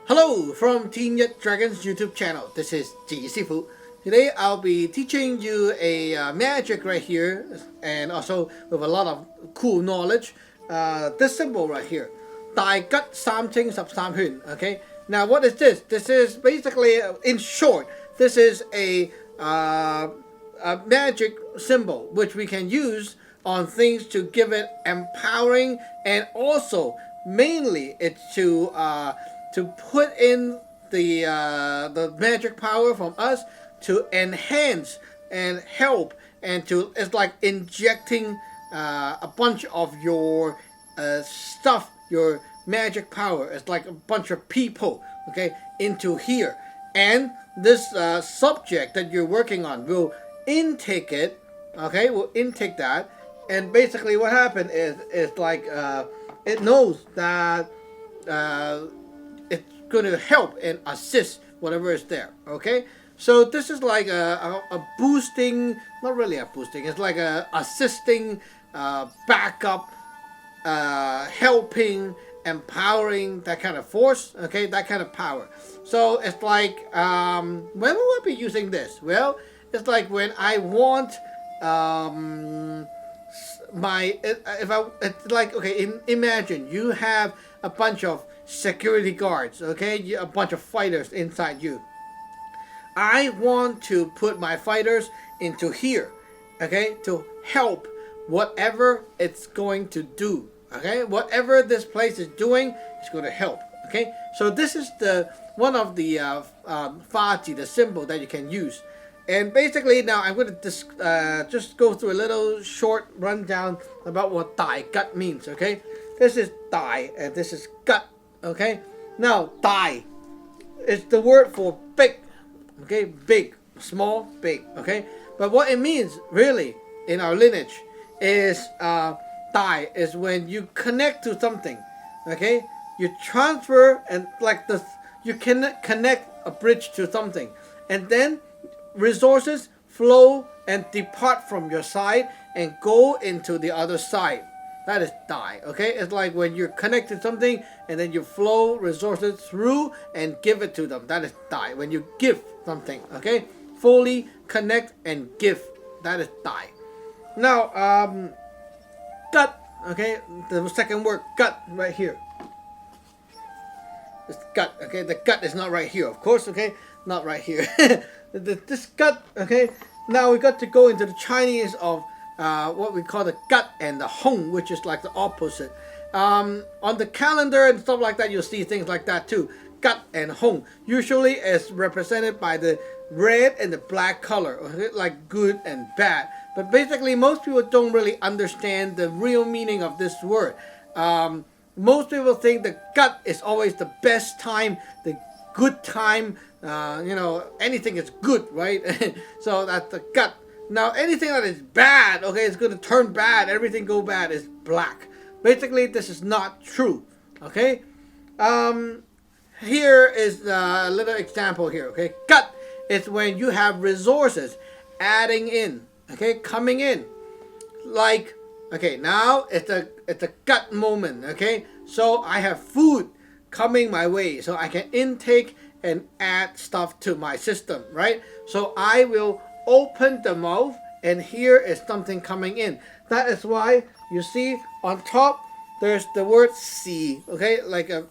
Hello from Teen Yat Dragon's YouTube channel. This is Ji Sifu. Today I'll be teaching you a magic right here, and also with a lot of cool knowledge. This symbol right here, 大吉三清十三圈. Okay. Now what is this? This is basically, in short, this is a magic symbol which we can use on things to give it empowering, and also mainly it's to put in the magic power from us to enhance and help, and to, it's like injecting a bunch of your stuff, your magic power. It's like a bunch of people, okay, into here, and this subject that you're working on will intake it, okay, will intake that, and basically what happened is like it knows that it's going to help and assist whatever is there. Okay, so this is like a boosting, not really a boosting, it's like a assisting, backup, helping, empowering, that kind of force. Okay, that kind of power. So it's like, when will I be using this? Well, it's like when I want it's like, okay, imagine you have a bunch of security guards, okay, a bunch of fighters inside you. I want to put my fighters into here, okay, to help whatever it's going to do, okay, whatever this place is doing, it's going to help. Okay, so this is the one of the faji, the symbol that you can use. And basically now I'm going to just go through a little short rundown about what dai gut means. Okay, this is dai and this is gut. Okay, now dai is the word for big. Okay, big, small, big. Okay, but what it means really in our lineage is dai is when you connect to something. Okay, you transfer, and like this, you can connect a bridge to something, and then resources flow and depart from your side and go into the other side. That is dai. Okay, it's like when you're connected to something and then you flow resources through and give it to them. That is dai. When you give something, okay, fully connect and give. That is dai. Now, gut. Okay, the second word, gut, right here. It's gut. Okay, the gut is not right here, of course. Okay, not right here. This gut. Okay, now we got to go into the Chinese of what we call the gut and the hong, which is like the opposite. On the calendar and stuff like that, you'll see things like that too. Gut and hong usually is represented by the red and the black color, okay? Like good and bad. But basically, most people don't really understand the real meaning of this word. Most people think the gut is always the best time, the good time. Anything is good, right? So that's the gut. Now, anything that is bad, okay, it's going to turn bad. Everything go bad is black. Basically, this is not true. Okay. Here is a little example here. Okay, gut is when you have resources adding in. Okay, coming in. Like, okay, now it's a gut moment. Okay, so I have food coming my way, so I can intake and add stuff to my system, right? So I will open the mouth, and here is something coming in. That is why you see on top there's the word si, okay, like a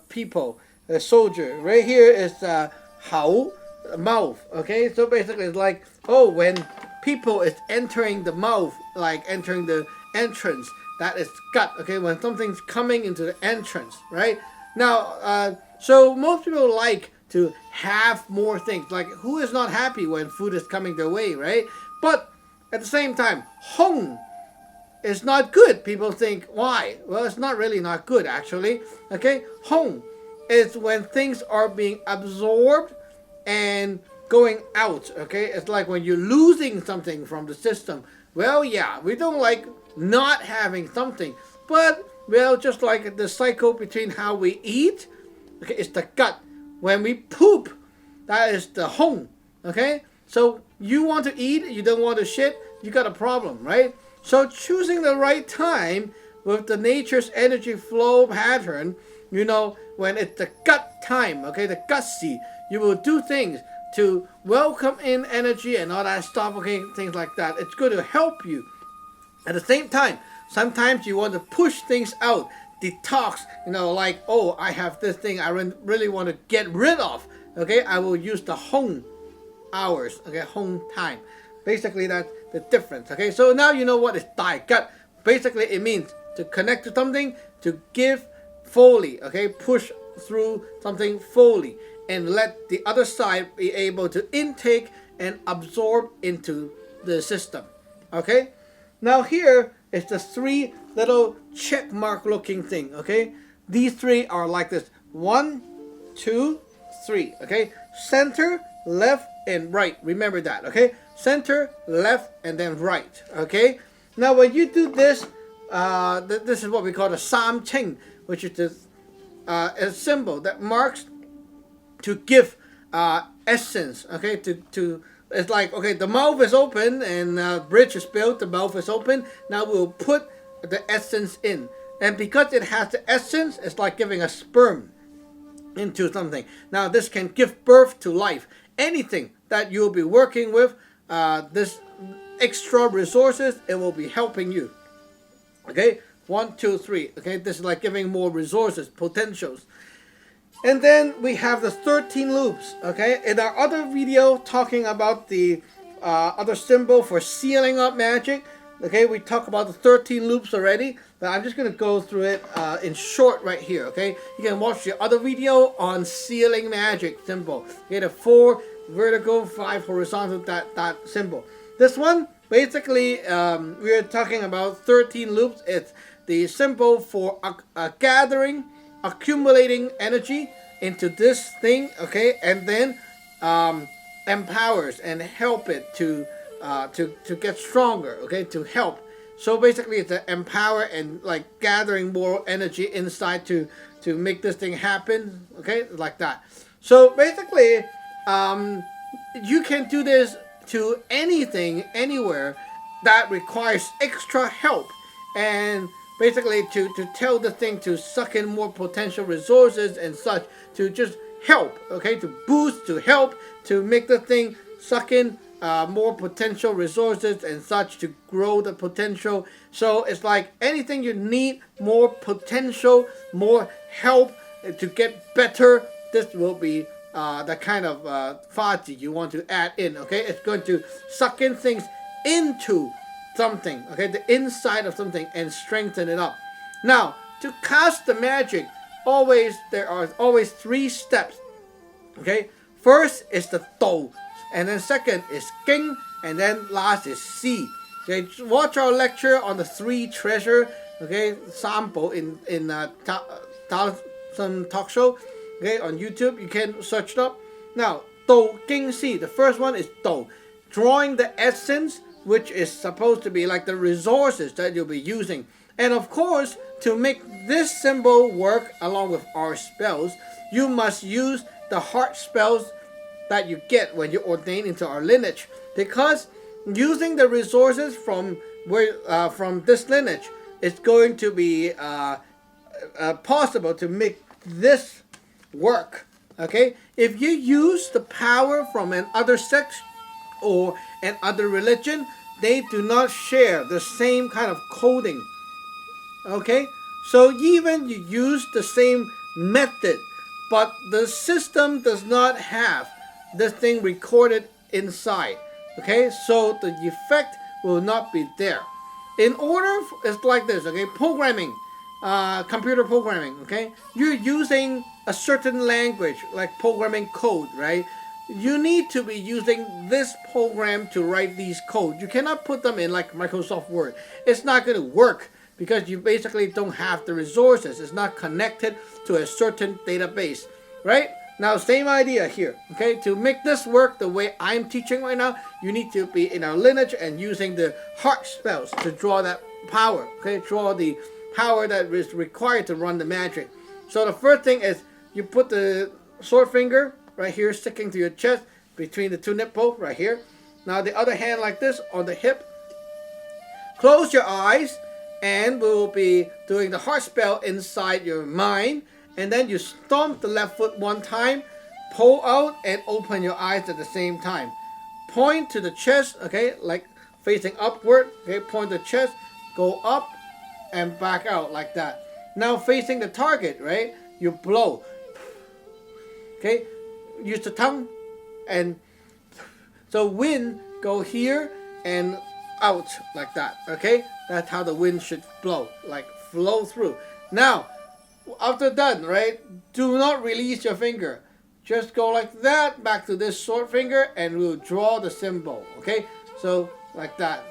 people, a soldier. Right here is hao, mouth. Okay, so basically it's like, oh, when people is entering the mouth, like entering the entrance, that is gut. Okay, when something's coming into the entrance, right? Now, so most people like to have more things. Like, who is not happy when food is coming their way, right? But at the same time, hong is not good. People think, why? Well, it's not really not good, actually. Okay, hong is when things are being absorbed and going out. Okay, it's like when you're losing something from the system. Well, yeah, we don't like not having something, but well, just like the cycle between how we eat, okay, it's the gut. When we poop, that is the hong. Okay, so you want to eat, you don't want to shit, you got a problem, right? So choosing the right time with the nature's energy flow pattern, you know, when it's the gut time, okay, the gutsy, you will do things to welcome in energy and all that stuff, okay, things like that. It's going to help you. At the same time, sometimes you want to push things out, detox, you know, like, oh, I have this thing I really want to get rid of, okay, I will use the home hours, okay, home time. Basically, that's the difference, okay. So now you know what is Dai Gut. Basically, it means to connect to something, to give fully, okay, push through something fully, and let the other side be able to intake and absorb into the system, okay. Now here is the three little check mark looking thing, okay. These three are like this: 1, 2, 3, okay. Center, left, and right. Remember that, okay. Center, left, and then right, okay. Now when you do this, this is what we call the Saam Ching, which is a symbol that marks to give essence, okay. To it's like, okay, the mouth is open and bridge is built. The mouth is open. Now we'll put the essence in, and because it has the essence, it's like giving a sperm into something. Now this can give birth to life. Anything that you'll be working with, this extra resources, it will be helping you. Okay, 1, 2, 3. Okay, this is like giving more resources, potentials. And then we have the 13 loops. Okay, in our other video talking about the other symbol for sealing up magic, okay, we talked about the 13 loops already, but I'm just going to go through it in short right here. Okay, you can watch the other video on sealing magic symbol. Okay, the 4 vertical, 5 horizontal, that symbol. This one, basically, we are talking about 13 loops. It's the symbol for gathering, accumulating energy into this thing, okay, and then empowers and help it to get stronger, okay, to help. So basically, it's to empower and like gathering more energy inside to make this thing happen, okay, like that. So basically, you can do this to anything, anywhere that requires extra help, and basically to tell the thing to suck in more potential resources and such, to just help, okay, to boost, to help, to make the thing suck in more potential resources and such, to grow the potential. So it's like anything you need more potential, more help to get better, this will be the kind of faji you want to add in, okay. It's going to suck in things into something, okay, the inside of something, and strengthen it up. Now, to cast the magic, there are always 3 steps, okay. First is the Dou, and then second is Ging, and then last is Si. Okay, watch our lecture on the 3 treasure, okay, sample in Taoism talk show, okay, on YouTube. You can search it up. Now, Dou, Ging, Si. The first one is Dou, drawing the essence, which is supposed to be like the resources that you'll be using. And of course, to make this symbol work along with our spells, you must use the heart spells that you get when you ordain into our lineage, because using the resources from this lineage, it's going to be possible to make this work, okay. If you use the power from another sect or another religion, they do not share the same kind of coding, okay. So even you use the same method, but the system does not have this thing recorded inside, okay, so the effect will not be there. In order, it's like this, okay, programming, computer programming, okay, you're using a certain language like programming code, right? You need to be using this program to write these codes. You cannot put them in like Microsoft Word. It's not going to work because you basically don't have the resources. It's not connected to a certain database, right? Now, same idea here, okay? To make this work the way I'm teaching right now, you need to be in our lineage and using the heart spells to draw that power, okay? Draw the power that is required to run the magic. So the first thing is you put the sword finger right here sticking to your chest between the 2 nipples right here. Now the other hand like this on the hip. Close your eyes and we will be doing the heart spell inside your mind. And then you stomp the left foot one time, pull out and open your eyes at the same time. Point to the chest, okay, like facing upward, okay, point the chest, go up and back out like that. Now facing the target, right, you blow, okay, use the tongue, and so wind go here and out like that, okay, that's how the wind should blow, like flow through. Now after done, right, do not release your finger. Just go like that, back to this short finger, and we'll draw the symbol, okay? So, like that.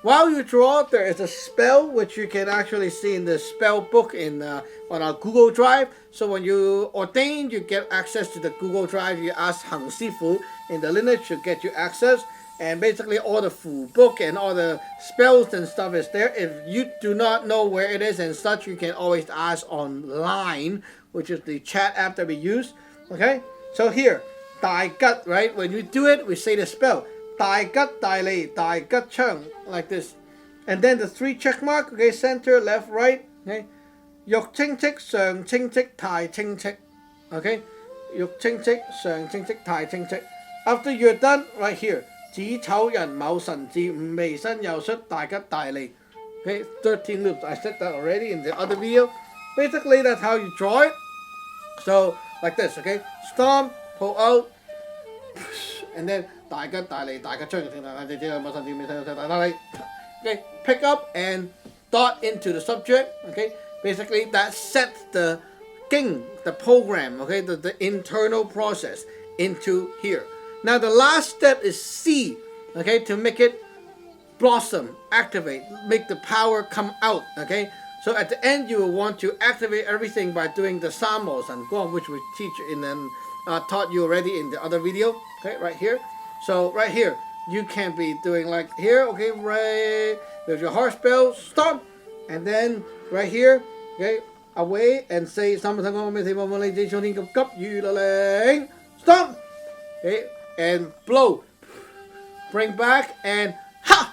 While you draw, there is a spell which you can actually see in the spell book on our Google Drive. So when you ordain, you get access to the Google Drive. You ask Hang Sifu in the lineage to get you access. And basically all the Fu book and all the spells and stuff is there. If you do not know where it is and such, you can always ask online, which is the chat app that we use. Okay? So here, Dai Gut, right? When you do it, we say the spell. Dai Gut, Dai Lei, Dai Gut Chung, like this. And then the 3 check mark, okay, center, left, right, okay? Yuk Ching Chik, Shang Ching Chik, Tai Ching Chik. Okay? Yuk Ching Chik, Shang Ching Chik, Tai Ching Chik. After you're done, right here. 子丑人卯辰巳午未申酉戌大吉大利. Okay, 13 loops. I said that already in the other video. Basically, that's how you draw it. So, like this, okay? Stomp, pull out, and then 大吉大利, 大吉出, okay, pick up and dot into the subject, okay? Basically, that sets the king, the program, okay, the internal process into here. Now the last step is C, okay, to make it blossom, activate, make the power come out, okay? So at the end, you will want to activate everything by doing the Saam Law Sun Gung, which we teach taught you already in the other video, okay, right here. So right here, you can be doing like here, okay, right, there's your heart spell, stomp, and then right here, okay, away and say stomp, okay, and blow, bring back and ha,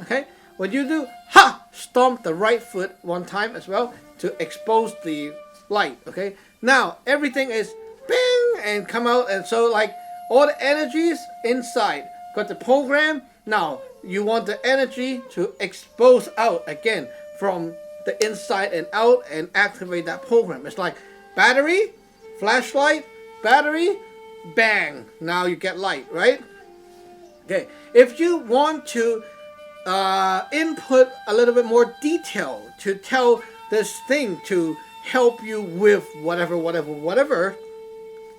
okay. When you do ha, stomp the right foot one time as well to expose the light, okay. Now everything is bing and come out, and so like all the energies inside got the program. Now you want the energy to expose out again from the inside and out and activate that program. It's like battery, flashlight, battery, bang, now you get light, right? Okay, if you want to input a little bit more detail to tell this thing to help you with whatever,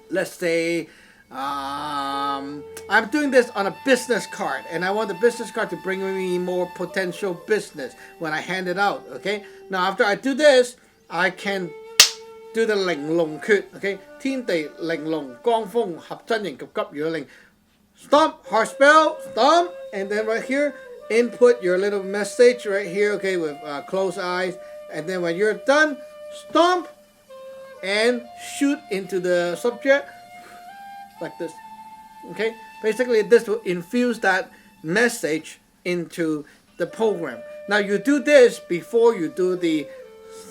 let's say I'm doing this on a business card and I want the business card to bring me more potential business when I hand it out, okay? Now after I do this, I can do the 玲瓏訣, okay? 天地玲瓏光風合真形及急如律令. Stomp, heart spell, stomp, and then right here, input your little message right here, okay, with closed eyes. And then when you're done, stomp and shoot into the subject like this, okay? Basically, this will infuse that message into the program. Now you do this before you do the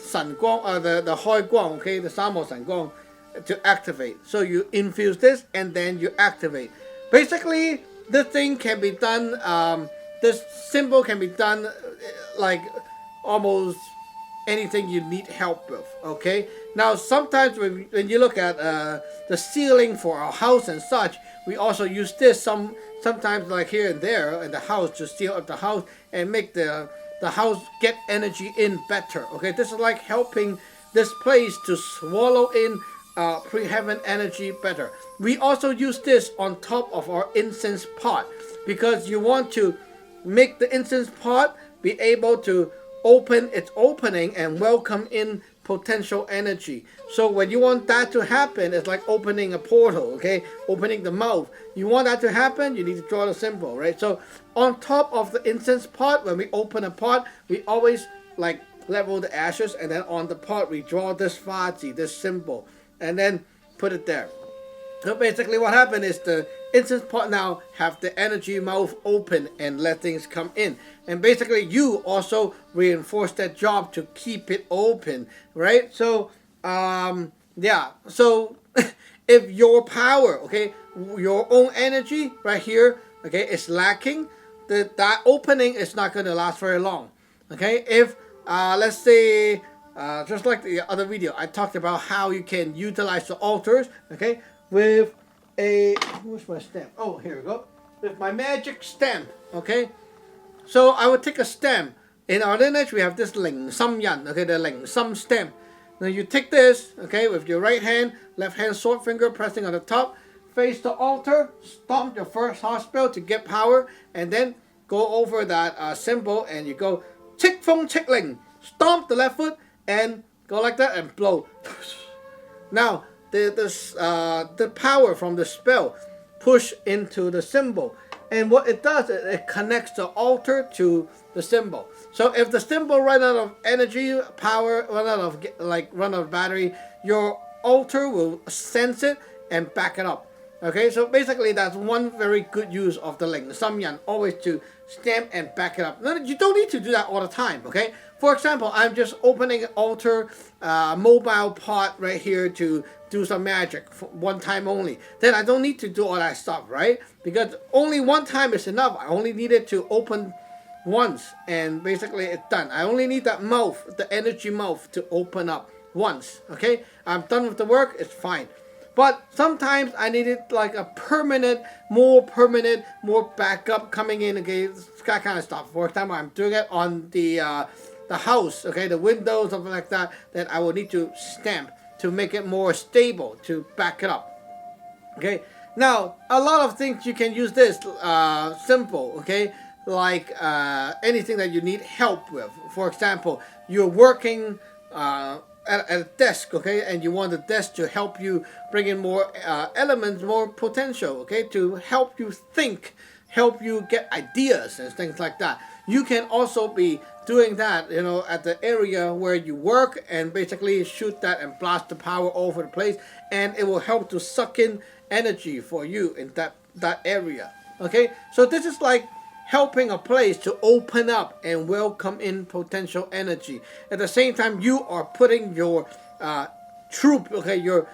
神光, the 開光, okay, the 三羅神功 to activate. So you infuse this and then you activate. Basically, this thing can be done, this symbol can be done like almost anything you need help with, okay? Now, sometimes when you look at the ceiling for our house and such, we also use this sometimes like here and there in the house to seal up the house and make the house get energy in better, okay? This is like helping this place to swallow in pre-heaven energy better. We also use this on top of our incense pot because you want to make the incense pot be able to open its opening and welcome in potential energy. So when you want that to happen, it's like opening a portal, okay? Opening the mouth. You want that to happen, you need to draw the symbol, right? So on top of the incense pot, when we open a pot, we always like level the ashes, and then on the pot we draw this fazi, this symbol, and then put it there. So basically what happened is the incense pot now have the energy mouth open and let things come in. And basically you also reinforce that job to keep it open, right? So, yeah. So if your power, okay, your own energy right here, okay, is lacking, that opening is not going to last very long, okay? If, let's say, just like the other video, I talked about how you can utilize the altars, okay, with where's my stamp? Oh, here we go. With my magic stamp, okay? So I would take a stamp. In our lineage, we have this Ling Sam Yan, okay, the Ling Sam stamp. Now you take this, okay, with your right hand, left hand sword finger pressing on the top, face the altar, stomp your first heart spell to get power, and then go over that symbol and you go Chik Feng Chik Ling. Stomp the left foot and go like that and blow. Now, the power from the spell push into the symbol, and what it does is it connects the altar to the symbol. So if the symbol run out of energy, power, run out of battery, your altar will sense it and back it up. Okay, so basically that's one very good use of the Ling Sam Yan, always to stamp and back it up. No, you don't need to do that all the time, okay? For example, I'm just opening an altar mobile pot right here to do some magic for one time only. Then I don't need to do all that stuff, right? Because only one time is enough. I only need it to open once and basically it's done. I only need that mouth, the energy mouth, to open up once, okay? I'm done with the work, it's fine. But sometimes I needed like a more backup coming in, okay, that kind of stuff. For example, I'm doing it on the house, okay, the windows, something like that, then I will need to stamp to make it more stable, to back it up. Okay, now a lot of things you can use this simple, okay, like anything that you need help with. For example, you're working at a desk, okay, and you want the desk to help you bring in more elements, more potential, okay, to help you think, help you get ideas and things like that. You can also be doing that, you know, at the area where you work, and basically shoot that and blast the power over the place, and it will help to suck in energy for you in that area. Okay, so this is like helping a place to open up and welcome in potential energy. At the same time, you are putting your troop, okay, your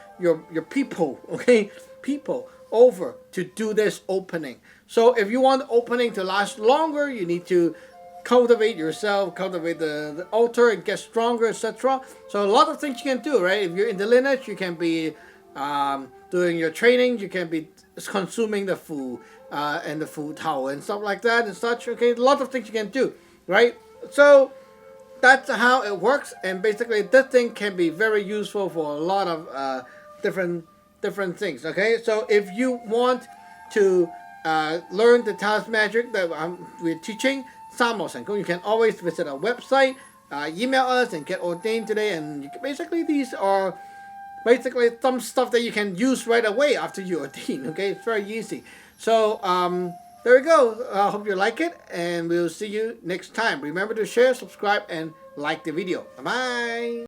people, okay, people over to do this opening. So if you want the opening to last longer, you need to cultivate yourself, cultivate the altar and get stronger, etc. So a lot of things you can do, right? If you're in the lineage, you can be doing your training, you can be consuming the food and the food towel and stuff like that and such. Okay, a lot of things you can do, right? So that's how it works, and basically this thing can be very useful for a lot of different things. Okay, so if you want to learn the Taoist magic that we're teaching, Saam Law Sun Gung, you can always visit our website, email us and get ordained today. And you can, basically these are basically some stuff that you can use right away after you ordain. Okay, it's very easy. So there we go. I hope you like it, and we'll see you next time. Remember to share, subscribe, and like the video. Bye bye.